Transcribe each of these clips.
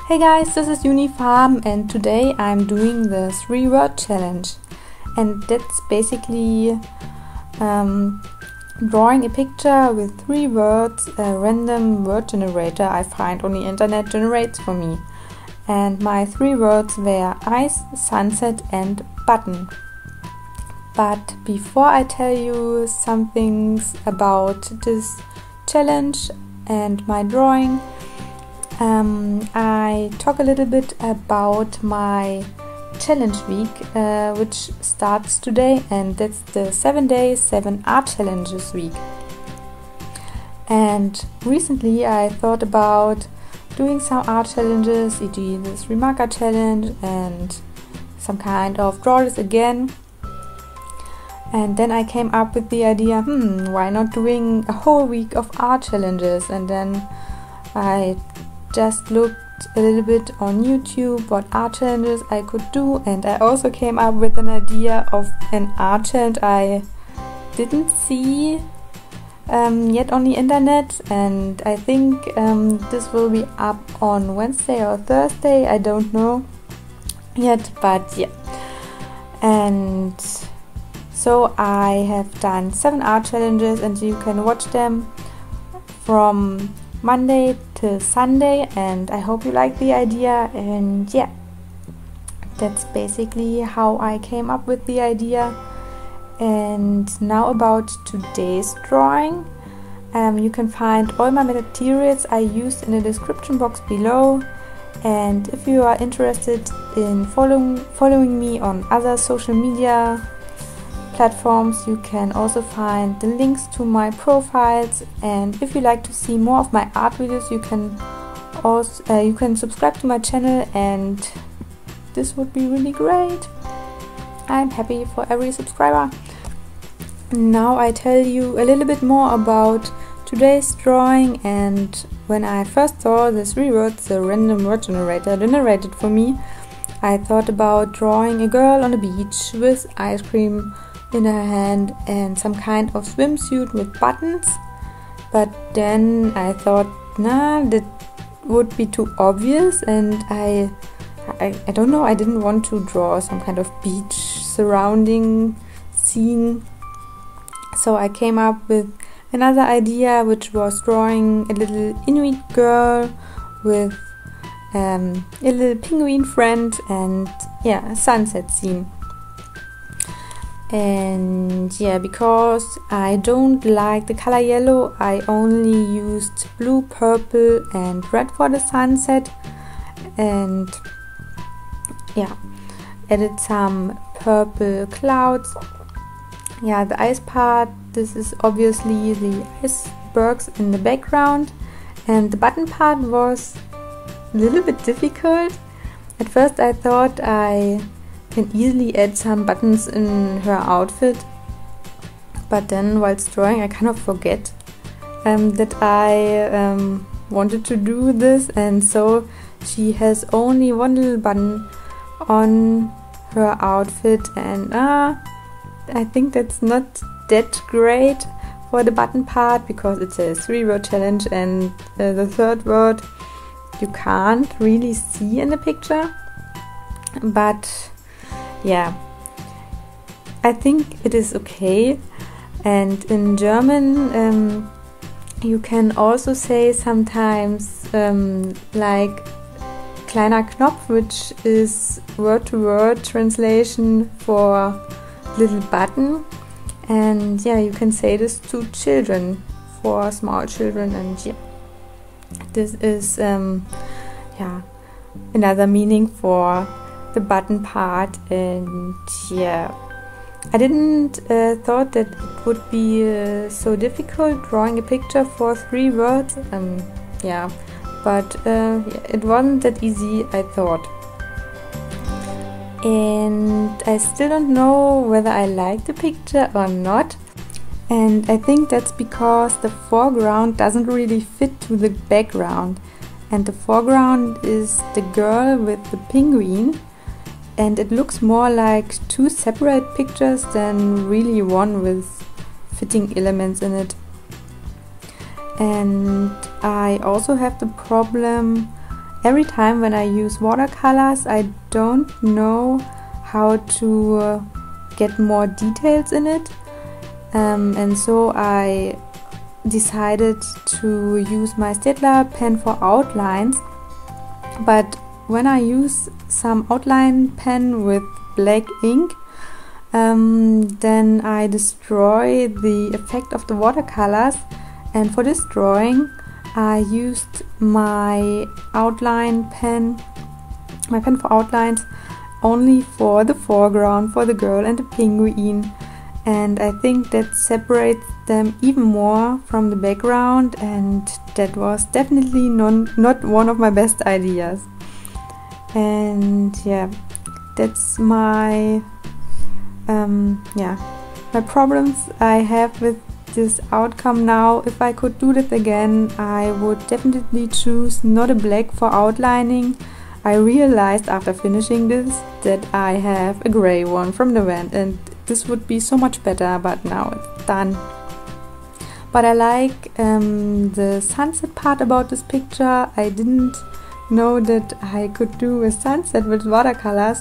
Hey guys, this is Unifarm and today I'm doing the 3-word challenge, and that's basically drawing a picture with 3 words a random word generator I find on the internet generates for me. And my 3 words were ice, sunset and button. But before I tell you some things about this challenge and my drawing, I talk a little bit about my challenge week, which starts today, and that's the 7 days, 7 art challenges week. And recently I thought about doing some art challenges, e.g. this Remarker challenge and some kind of draw this again. And then I came up with the idea, why not doing a whole week of art challenges? And then I just looked a little bit on YouTube what art challenges I could do, and I also came up with an idea of an art challenge I didn't see yet on the internet, and I think this will be up on Wednesday or Thursday, I don't know yet, but yeah. And so I have done 7 art challenges and you can watch them from Monday to Sunday, and I hope you like the idea. And yeah, that's basically how I came up with the idea. And now about today's drawing. You can find all my materials I used in the description box below, and if you are interested in following me on other social media platforms, you can also find the links to my profiles. And if you like to see more of my art videos, you can subscribe to my channel, and this would be really great. I'm happy for every subscriber. Now I tell you a little bit more about today's drawing. And when I first saw the 3 words the random word generator generated for me, I thought about drawing a girl on a beach with ice cream in her hand and some kind of swimsuit with buttons. But then I thought, that would be too obvious, and I don't know, I didn't want to draw some kind of beach surrounding scene. So I came up with another idea, which was drawing a little Inuit girl with a little penguin friend, and yeah, a sunset scene. And yeah, because I don't like the color yellow, I only used blue, purple and red for the sunset, and yeah, added some purple clouds. Yeah, the ice part, this is obviously the icebergs in the background, and the button part was a little bit difficult. At first I thought I can easily add some buttons in her outfit, but then whilst drawing I kind of forget that I wanted to do this, and so she has only one little button on her outfit, and I think that's not that great for the button part, because it's a 3-word challenge, and the 3rd word you can't really see in the picture. But yeah, I think it is okay. And in German you can also say sometimes like kleiner Knopf, which is word-to-word translation for little button. And yeah, you can say this to children, for small children, and yeah, this is another meaning for the button part. And yeah, I didn't thought that it would be so difficult drawing a picture for 3 words, but it wasn't that easy, I thought. And I still don't know whether I like the picture or not, and I think that's because the foreground doesn't really fit to the background, and the foreground is the girl with the penguin, and it looks more like 2 separate pictures than really one with fitting elements in it. And I also have the problem every time when I use watercolors I don't know how to get more details in it, and so I decided to use my Staedtler pen for outlines. But when I use some outline pen with black ink, then I destroy the effect of the watercolors, and for this drawing I used my outline pen, my pen for outlines, only for the foreground, for the girl and the penguin, and I think that separates them even more from the background, and that was definitely not one of my best ideas. And yeah, that's my my problems I have with this outcome now. If I could do this again, I would definitely choose not a black for outlining. I realized after finishing this that I have a gray one from the van, and this would be so much better, but now it's done. But I like the sunset part about this picture. I didn't know that I could do a sunset with watercolors.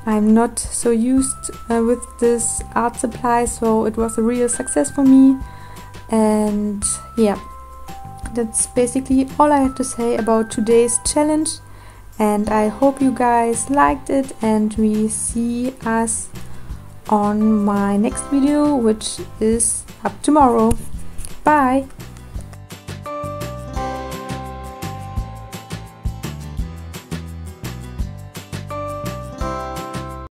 I'm not so used with this art supply, so it was a real success for me. And yeah, that's basically all I have to say about today's challenge, and I hope you guys liked it, and we see us on my next video, which is up tomorrow. Bye!